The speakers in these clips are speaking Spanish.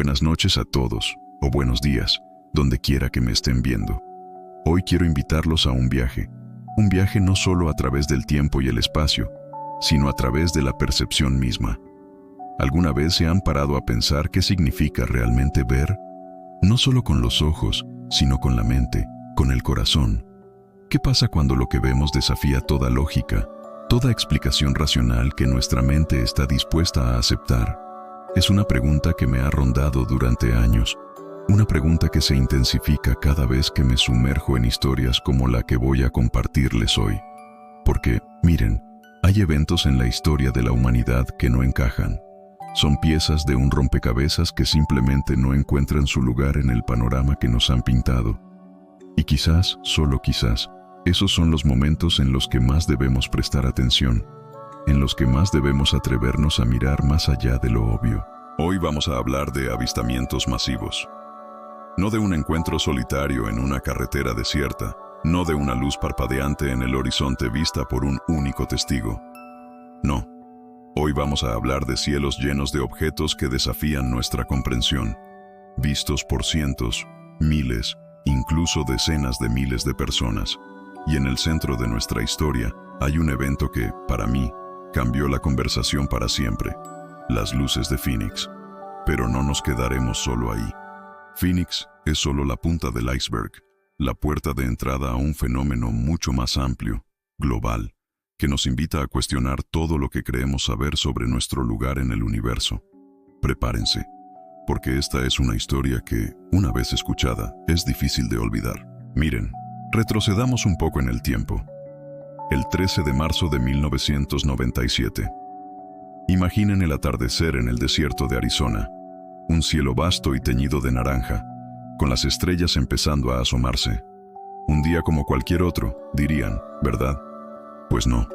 Buenas noches a todos, o buenos días, donde quiera que me estén viendo. Hoy quiero invitarlos a un viaje no solo a través del tiempo y el espacio, sino a través de la percepción misma. ¿Alguna vez se han parado a pensar qué significa realmente ver? No solo con los ojos, sino con la mente, con el corazón. ¿Qué pasa cuando lo que vemos desafía toda lógica, toda explicación racional que nuestra mente está dispuesta a aceptar? Es una pregunta que me ha rondado durante años, una pregunta que se intensifica cada vez que me sumerjo en historias como la que voy a compartirles hoy. Porque, miren, hay eventos en la historia de la humanidad que no encajan. Son piezas de un rompecabezas que simplemente no encuentran su lugar en el panorama que nos han pintado. Y quizás, solo quizás, esos son los momentos en los que más debemos prestar atención, en los que más debemos atrevernos a mirar más allá de lo obvio. Hoy vamos a hablar de avistamientos masivos. No de un encuentro solitario en una carretera desierta, no de una luz parpadeante en el horizonte vista por un único testigo. No. Hoy vamos a hablar de cielos llenos de objetos que desafían nuestra comprensión, vistos por cientos, miles, incluso decenas de miles de personas. Y en el centro de nuestra historia hay un evento que, para mí, cambió la conversación para siempre: las luces de Phoenix. Pero no nos quedaremos solo ahí. Phoenix es solo la punta del iceberg, la puerta de entrada a un fenómeno mucho más amplio, global, que nos invita a cuestionar todo lo que creemos saber sobre nuestro lugar en el universo. Prepárense, porque esta es una historia que, una vez escuchada, es difícil de olvidar. Miren, retrocedamos un poco en el tiempo. El 13 de marzo de 1997. Imaginen el atardecer en el desierto de Arizona, un cielo vasto y teñido de naranja, con las estrellas empezando a asomarse. Un día como cualquier otro, dirían, ¿verdad? Pues no.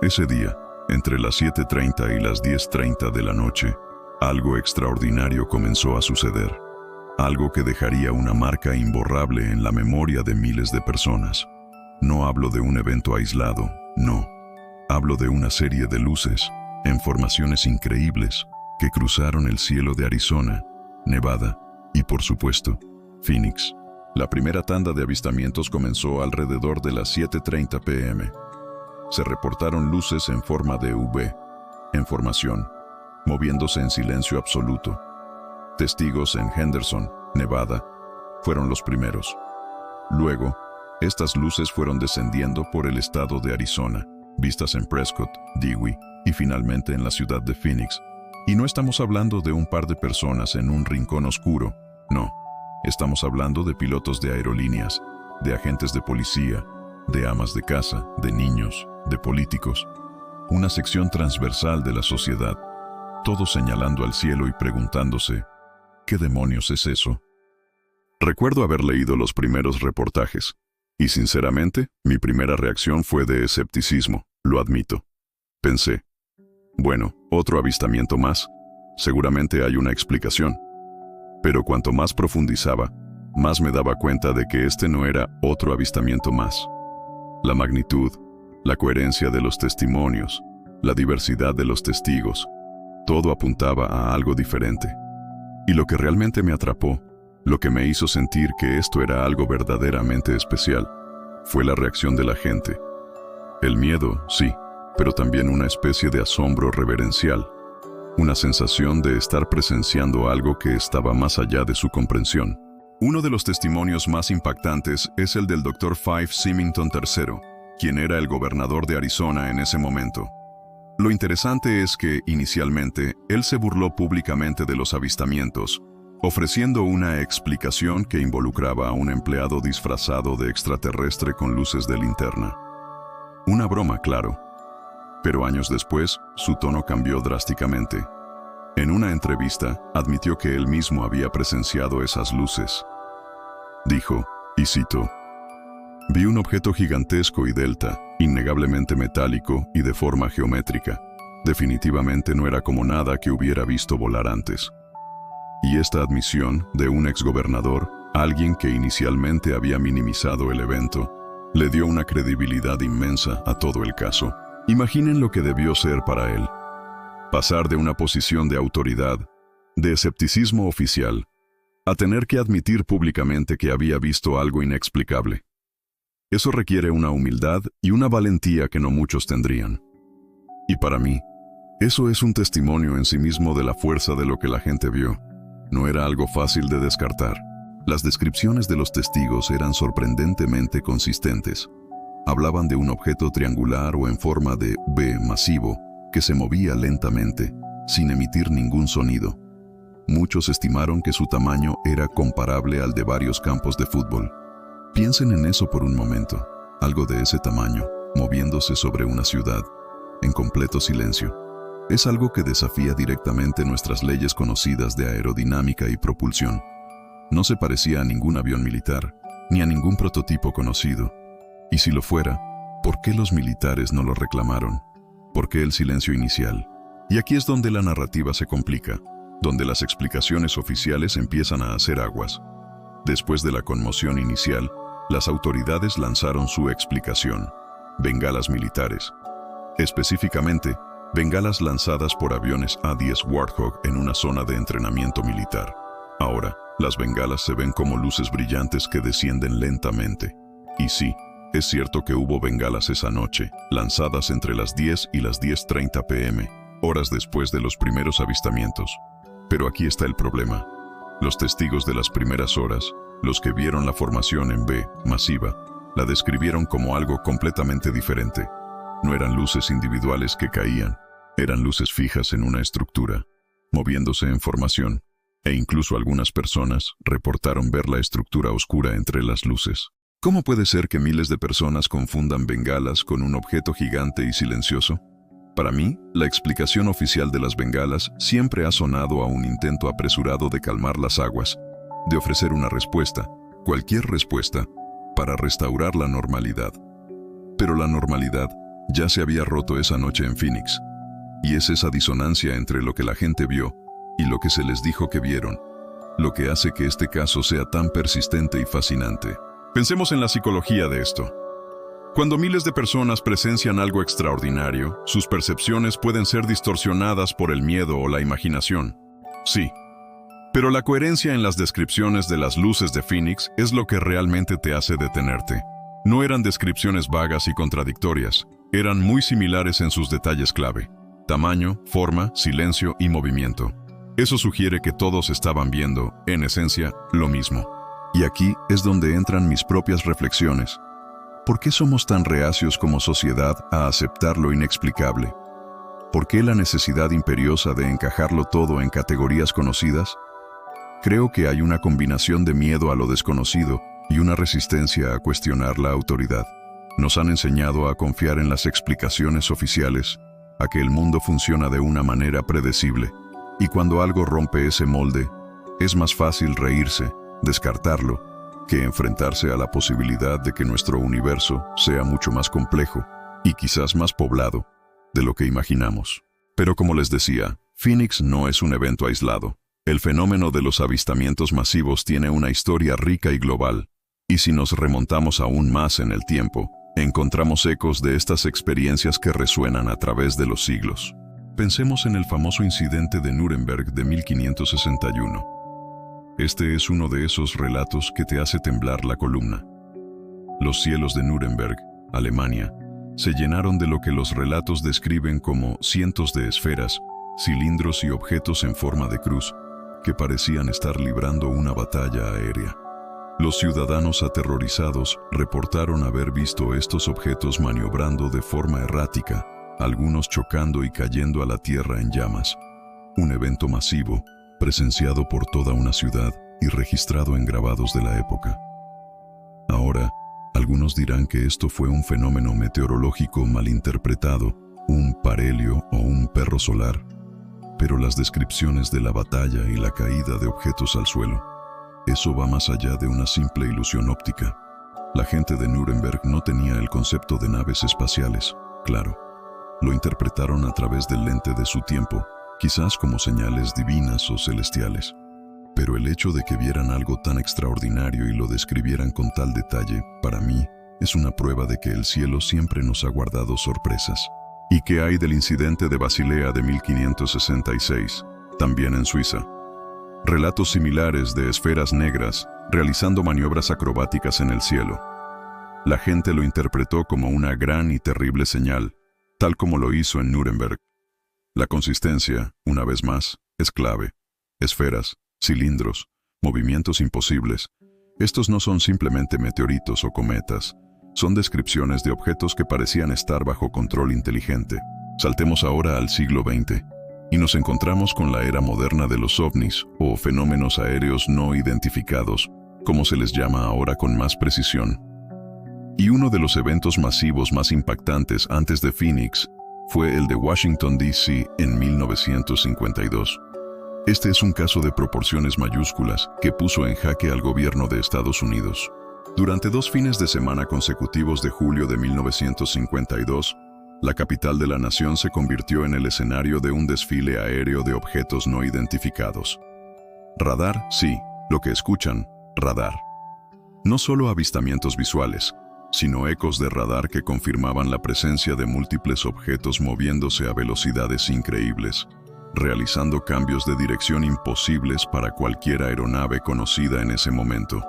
Ese día, entre las 7:30 y las 10:30 de la noche, algo extraordinario comenzó a suceder. Algo que dejaría una marca imborrable en la memoria de miles de personas. No hablo de un evento aislado, no. Hablo de una serie de luces, en formaciones increíbles, que cruzaron el cielo de Arizona, Nevada y, por supuesto, Phoenix. La primera tanda de avistamientos comenzó alrededor de las 7:30 p.m. Se reportaron luces en forma de V, en formación, moviéndose en silencio absoluto. Testigos en Henderson, Nevada, fueron los primeros. Luego, estas luces fueron descendiendo por el estado de Arizona, vistas en Prescott, Dewey y finalmente en la ciudad de Phoenix. Y no estamos hablando de un par de personas en un rincón oscuro, no. Estamos hablando de pilotos de aerolíneas, de agentes de policía, de amas de casa, de niños, de políticos. Una sección transversal de la sociedad, todos señalando al cielo y preguntándose, ¿qué demonios es eso? Recuerdo haber leído los primeros reportajes, y sinceramente, mi primera reacción fue de escepticismo, lo admito. Pensé, bueno, otro avistamiento más, seguramente hay una explicación. Pero cuanto más profundizaba, más me daba cuenta de que este no era otro avistamiento más. La magnitud, la coherencia de los testimonios, la diversidad de los testigos, todo apuntaba a algo diferente. Y lo que realmente me atrapó, lo que me hizo sentir que esto era algo verdaderamente especial, fue la reacción de la gente. El miedo, sí, pero también una especie de asombro reverencial, una sensación de estar presenciando algo que estaba más allá de su comprensión. Uno de los testimonios más impactantes es el del Dr. Fife Symington III, quien era el gobernador de Arizona en ese momento. Lo interesante es que, inicialmente, él se burló públicamente de los avistamientos, ofreciendo una explicación que involucraba a un empleado disfrazado de extraterrestre con luces de linterna. Una broma, claro. Pero años después, su tono cambió drásticamente. En una entrevista, admitió que él mismo había presenciado esas luces. Dijo, y cito, «Vi un objeto gigantesco y delta, innegablemente metálico y de forma geométrica. Definitivamente no era como nada que hubiera visto volar antes». Y esta admisión de un exgobernador, alguien que inicialmente había minimizado el evento, le dio una credibilidad inmensa a todo el caso. Imaginen lo que debió ser para él. Pasar de una posición de autoridad de escepticismo oficial, a tener que admitir públicamente que había visto algo inexplicable. Eso requiere una humildad y una valentía que no muchos tendrían. Y para mí, eso es un testimonio en sí mismo de la fuerza de lo que la gente vio. No era algo fácil de descartar. Las descripciones de los testigos eran sorprendentemente consistentes. Hablaban de un objeto triangular o en forma de V masivo que se movía lentamente, sin emitir ningún sonido. Muchos estimaron que su tamaño era comparable al de varios campos de fútbol. Piensen en eso por un momento, algo de ese tamaño, moviéndose sobre una ciudad, en completo silencio. Es algo que desafía directamente nuestras leyes conocidas de aerodinámica y propulsión. No se parecía a ningún avión militar, ni a ningún prototipo conocido. Y si lo fuera, ¿por qué los militares no lo reclamaron? ¿Por qué el silencio inicial? Y aquí es donde la narrativa se complica, donde las explicaciones oficiales empiezan a hacer aguas. Después de la conmoción inicial, las autoridades lanzaron su explicación: bengalas militares. Específicamente, bengalas lanzadas por aviones A-10 Warthog en una zona de entrenamiento militar. Ahora, las bengalas se ven como luces brillantes que descienden lentamente. Y sí, es cierto que hubo bengalas esa noche, lanzadas entre las 10 y las 10:30 p.m., horas después de los primeros avistamientos. Pero aquí está el problema. Los testigos de las primeras horas, los que vieron la formación en V masiva, la describieron como algo completamente diferente. No eran luces individuales que caían, eran luces fijas en una estructura, moviéndose en formación, e incluso algunas personas reportaron ver la estructura oscura entre las luces. ¿Cómo puede ser que miles de personas confundan bengalas con un objeto gigante y silencioso? Para mí, la explicación oficial de las bengalas siempre ha sonado a un intento apresurado de calmar las aguas, de ofrecer una respuesta, cualquier respuesta, para restaurar la normalidad. Pero la normalidad ya se había roto esa noche en Phoenix, y es esa disonancia entre lo que la gente vio y lo que se les dijo que vieron, lo que hace que este caso sea tan persistente y fascinante. Pensemos en la psicología de esto. Cuando miles de personas presencian algo extraordinario, sus percepciones pueden ser distorsionadas por el miedo o la imaginación. Sí. Pero la coherencia en las descripciones de las luces de Phoenix es lo que realmente te hace detenerte. No eran descripciones vagas y contradictorias, eran muy similares en sus detalles clave: tamaño, forma, silencio y movimiento. Eso sugiere que todos estaban viendo, en esencia, lo mismo. Y aquí es donde entran mis propias reflexiones. ¿Por qué somos tan reacios como sociedad a aceptar lo inexplicable? ¿Por qué la necesidad imperiosa de encajarlo todo en categorías conocidas? Creo que hay una combinación de miedo a lo desconocido y una resistencia a cuestionar la autoridad. Nos han enseñado a confiar en las explicaciones oficiales, a que el mundo funciona de una manera predecible, y cuando algo rompe ese molde, es más fácil reírse, descartarlo, que enfrentarse a la posibilidad de que nuestro universo sea mucho más complejo y quizás más poblado de lo que imaginamos. Pero como les decía, Phoenix no es un evento aislado. El fenómeno de los avistamientos masivos tiene una historia rica y global, y si nos remontamos aún más en el tiempo, encontramos ecos de estas experiencias que resuenan a través de los siglos. Pensemos en el famoso incidente de Nuremberg de 1561. Este es uno de esos relatos que te hace temblar la columna. Los cielos de Nuremberg, Alemania, se llenaron de lo que los relatos describen como cientos de esferas, cilindros y objetos en forma de cruz, que parecían estar librando una batalla aérea. Los ciudadanos aterrorizados reportaron haber visto estos objetos maniobrando de forma errática, algunos chocando y cayendo a la tierra en llamas. Un evento masivo, presenciado por toda una ciudad y registrado en grabados de la época. Ahora, algunos dirán que esto fue un fenómeno meteorológico malinterpretado, un parhelio o un perro solar, pero las descripciones de la batalla y la caída de objetos al suelo, eso va más allá de una simple ilusión óptica. La gente de Nuremberg no tenía el concepto de naves espaciales, claro. Lo interpretaron a través del lente de su tiempo, quizás como señales divinas o celestiales. Pero el hecho de que vieran algo tan extraordinario y lo describieran con tal detalle, para mí, es una prueba de que el cielo siempre nos ha guardado sorpresas. ¿Y qué hay del incidente de Basilea de 1566, también en Suiza? Relatos similares de esferas negras realizando maniobras acrobáticas en el cielo. La gente lo interpretó como una gran y terrible señal, tal como lo hizo en Nuremberg. La consistencia, una vez más, es clave. Esferas, cilindros, movimientos imposibles. Estos no son simplemente meteoritos o cometas, son descripciones de objetos que parecían estar bajo control inteligente. Saltemos ahora al siglo XX, y nos encontramos con la era moderna de los ovnis, o fenómenos aéreos no identificados, como se les llama ahora con más precisión. Y uno de los eventos masivos más impactantes antes de Phoenix fue el de Washington, D.C. en 1952. Este es un caso de proporciones mayúsculas que puso en jaque al gobierno de Estados Unidos. Durante 2 fines de semana consecutivos de julio de 1952, la capital de la nación se convirtió en el escenario de un desfile aéreo de objetos no identificados. Radar, sí, lo que escuchan, radar. No solo avistamientos visuales, sino ecos de radar que confirmaban la presencia de múltiples objetos moviéndose a velocidades increíbles, realizando cambios de dirección imposibles para cualquier aeronave conocida en ese momento.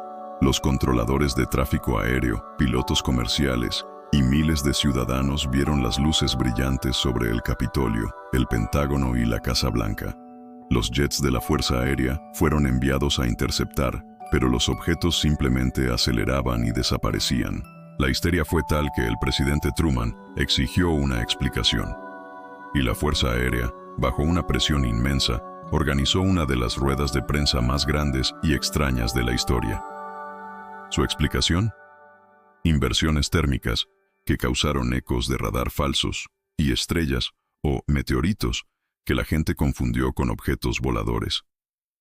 Los controladores de tráfico aéreo, pilotos comerciales y miles de ciudadanos vieron las luces brillantes sobre el Capitolio, el Pentágono y la Casa Blanca. Los jets de la Fuerza Aérea fueron enviados a interceptar, pero los objetos simplemente aceleraban y desaparecían. La histeria fue tal que el presidente Truman exigió una explicación. Y la Fuerza Aérea, bajo una presión inmensa, organizó una de las ruedas de prensa más grandes y extrañas de la historia. ¿Su explicación? Inversiones térmicas que causaron ecos de radar falsos y estrellas o meteoritos que la gente confundió con objetos voladores.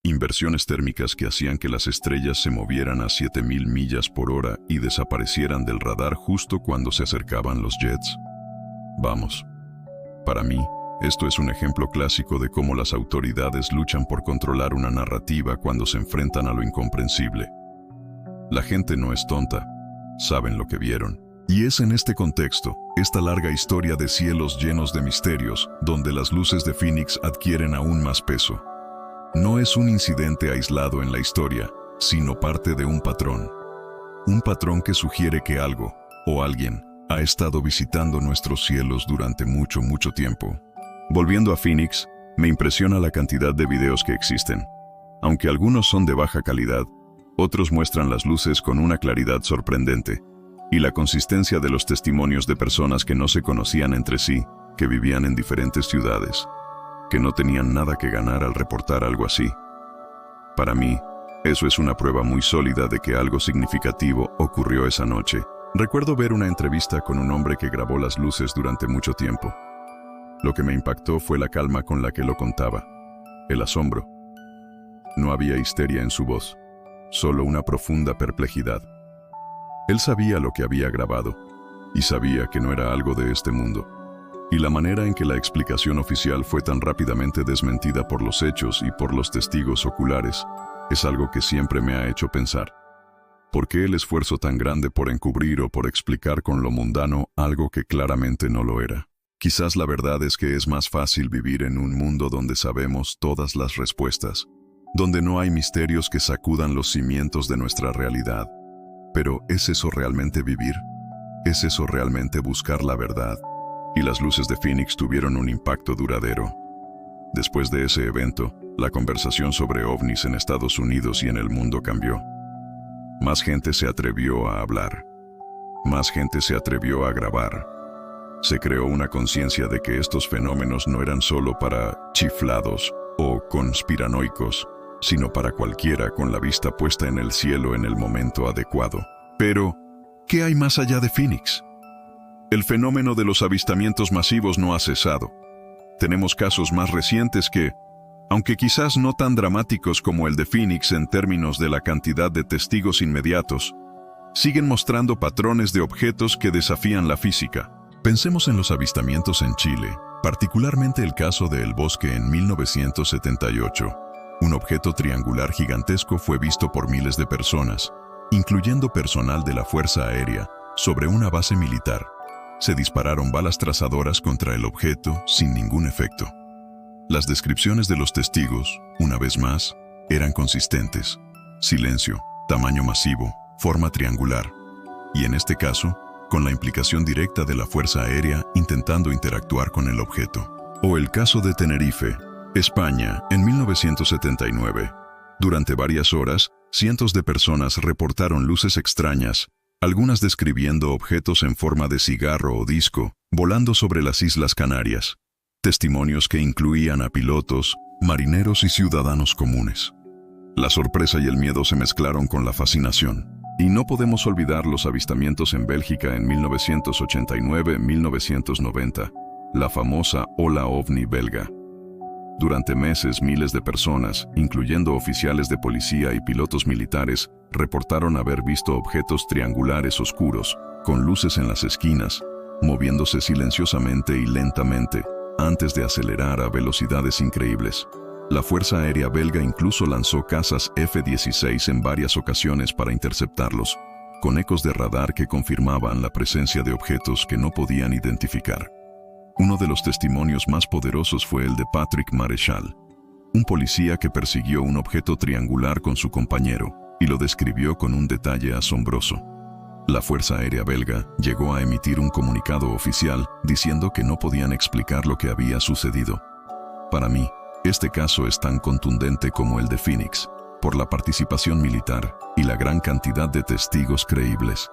Inversiones térmicas que hacían que las estrellas se movieran a 7,000 millas por hora y desaparecieran del radar justo cuando se acercaban los jets. Vamos. Para mí, esto es un ejemplo clásico de cómo las autoridades luchan por controlar una narrativa cuando se enfrentan a lo incomprensible. La gente no es tonta, saben lo que vieron. Y es en este contexto, esta larga historia de cielos llenos de misterios, donde las luces de Phoenix adquieren aún más peso. No es un incidente aislado en la historia, sino parte de un patrón. Un patrón que sugiere que algo, o alguien, ha estado visitando nuestros cielos durante mucho tiempo. Volviendo a Phoenix, me impresiona la cantidad de videos que existen. Aunque algunos son de baja calidad, otros muestran las luces con una claridad sorprendente, y la consistencia de los testimonios de personas que no se conocían entre sí, que vivían en diferentes ciudades, que no tenían nada que ganar al reportar algo así. Para mí, eso es una prueba muy sólida de que algo significativo ocurrió esa noche. Recuerdo ver una entrevista con un hombre que grabó las luces durante mucho tiempo. Lo que me impactó fue la calma con la que lo contaba, el asombro. No había histeria en su voz, solo una profunda perplejidad. Él sabía lo que había grabado, y sabía que no era algo de este mundo. Y la manera en que la explicación oficial fue tan rápidamente desmentida por los hechos y por los testigos oculares es algo que siempre me ha hecho pensar. ¿Por qué el esfuerzo tan grande por encubrir o por explicar con lo mundano algo que claramente no lo era? Quizás la verdad es que es más fácil vivir en un mundo donde sabemos todas las respuestas, donde no hay misterios que sacudan los cimientos de nuestra realidad. Pero ¿es eso realmente vivir? ¿Es eso realmente buscar la verdad? Y las luces de Phoenix tuvieron un impacto duradero. Después de ese evento, la conversación sobre ovnis en Estados Unidos y en el mundo cambió. Más gente se atrevió a hablar. Más gente se atrevió a grabar. Se creó una conciencia de que estos fenómenos no eran solo para chiflados o conspiranoicos, sino para cualquiera con la vista puesta en el cielo en el momento adecuado. Pero, ¿qué hay más allá de Phoenix? El fenómeno de los avistamientos masivos no ha cesado. Tenemos casos más recientes que, aunque quizás no tan dramáticos como el de Phoenix en términos de la cantidad de testigos inmediatos, siguen mostrando patrones de objetos que desafían la física. Pensemos en los avistamientos en Chile, particularmente el caso de El Bosque en 1978. Un objeto triangular gigantesco fue visto por miles de personas, incluyendo personal de la Fuerza Aérea, sobre una base militar. Se dispararon balas trazadoras contra el objeto sin ningún efecto. Las descripciones de los testigos, una vez más, eran consistentes. Silencio, tamaño masivo, forma triangular. Y en este caso, con la implicación directa de la Fuerza Aérea intentando interactuar con el objeto. O el caso de Tenerife, España, en 1979. Durante varias horas, cientos de personas reportaron luces extrañas, algunas describiendo objetos en forma de cigarro o disco, volando sobre las Islas Canarias. Testimonios que incluían a pilotos, marineros y ciudadanos comunes. La sorpresa y el miedo se mezclaron con la fascinación. Y no podemos olvidar los avistamientos en Bélgica en 1989-1990, la famosa ola ovni belga. Durante meses, miles de personas, incluyendo oficiales de policía y pilotos militares, reportaron haber visto objetos triangulares oscuros, con luces en las esquinas, moviéndose silenciosamente y lentamente, antes de acelerar a velocidades increíbles. La Fuerza Aérea belga incluso lanzó cazas F-16 en varias ocasiones para interceptarlos, con ecos de radar que confirmaban la presencia de objetos que no podían identificar. Uno de los testimonios más poderosos fue el de Patrick Maréchal, un policía que persiguió un objeto triangular con su compañero y lo describió con un detalle asombroso. La Fuerza Aérea belga llegó a emitir un comunicado oficial diciendo que no podían explicar lo que había sucedido. Para mí, este caso es tan contundente como el de Phoenix, por la participación militar y la gran cantidad de testigos creíbles.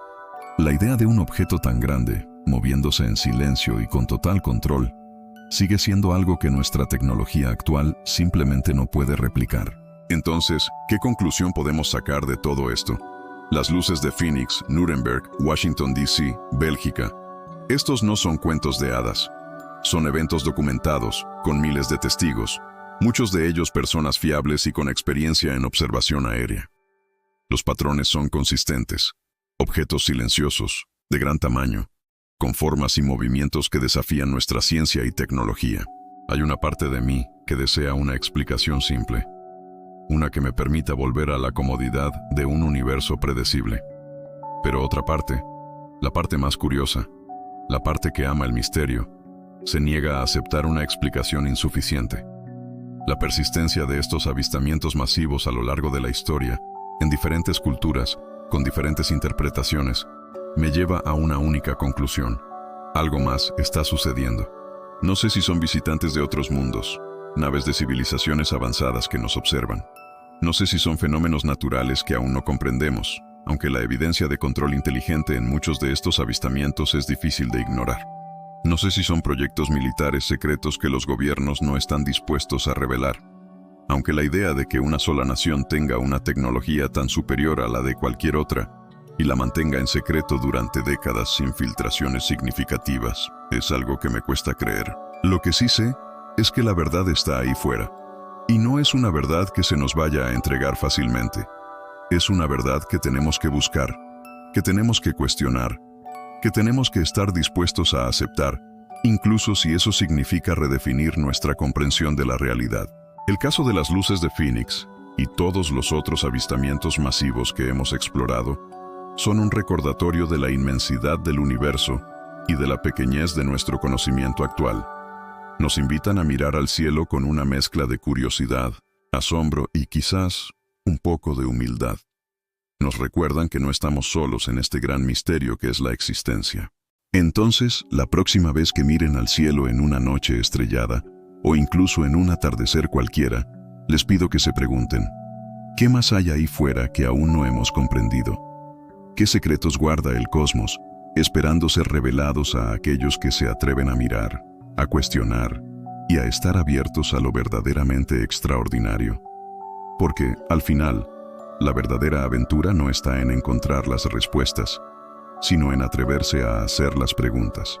La idea de un objeto tan grande, moviéndose en silencio y con total control, sigue siendo algo que nuestra tecnología actual simplemente no puede replicar. Entonces, ¿qué conclusión podemos sacar de todo esto? Las luces de Phoenix, Nuremberg, Washington, D.C., Bélgica. Estos no son cuentos de hadas. Son eventos documentados, con miles de testigos, muchos de ellos personas fiables y con experiencia en observación aérea. Los patrones son consistentes. Objetos silenciosos, de gran tamaño, con formas y movimientos que desafían nuestra ciencia y tecnología. Hay una parte de mí que desea una explicación simple, una que me permita volver a la comodidad de un universo predecible. Pero otra parte, la parte más curiosa, la parte que ama el misterio, se niega a aceptar una explicación insuficiente. La persistencia de estos avistamientos masivos a lo largo de la historia, en diferentes culturas, con diferentes interpretaciones, me lleva a una única conclusión. Algo más está sucediendo. No sé si son visitantes de otros mundos, naves de civilizaciones avanzadas que nos observan. No sé si son fenómenos naturales que aún no comprendemos, aunque la evidencia de control inteligente en muchos de estos avistamientos es difícil de ignorar. No sé si son proyectos militares secretos que los gobiernos no están dispuestos a revelar. Aunque la idea de que una sola nación tenga una tecnología tan superior a la de cualquier otra y la mantenga en secreto durante décadas sin filtraciones significativas es algo que me cuesta creer. Lo que sí sé es que la verdad está ahí fuera. Y no es una verdad que se nos vaya a entregar fácilmente. Es una verdad que tenemos que buscar, que tenemos que cuestionar, que tenemos que estar dispuestos a aceptar, incluso si eso significa redefinir nuestra comprensión de la realidad. El caso de las luces de Phoenix y todos los otros avistamientos masivos que hemos explorado son un recordatorio de la inmensidad del universo y de la pequeñez de nuestro conocimiento actual. Nos invitan a mirar al cielo con una mezcla de curiosidad, asombro y quizás un poco de humildad. Nos recuerdan que no estamos solos en este gran misterio que es la existencia. Entonces, la próxima vez que miren al cielo en una noche estrellada, o incluso en un atardecer cualquiera, les pido que se pregunten, ¿qué más hay ahí fuera que aún no hemos comprendido? ¿Qué secretos guarda el cosmos, esperando ser revelados a aquellos que se atreven a mirar, a cuestionar y a estar abiertos a lo verdaderamente extraordinario? Porque, al final, la verdadera aventura no está en encontrar las respuestas, sino en atreverse a hacer las preguntas.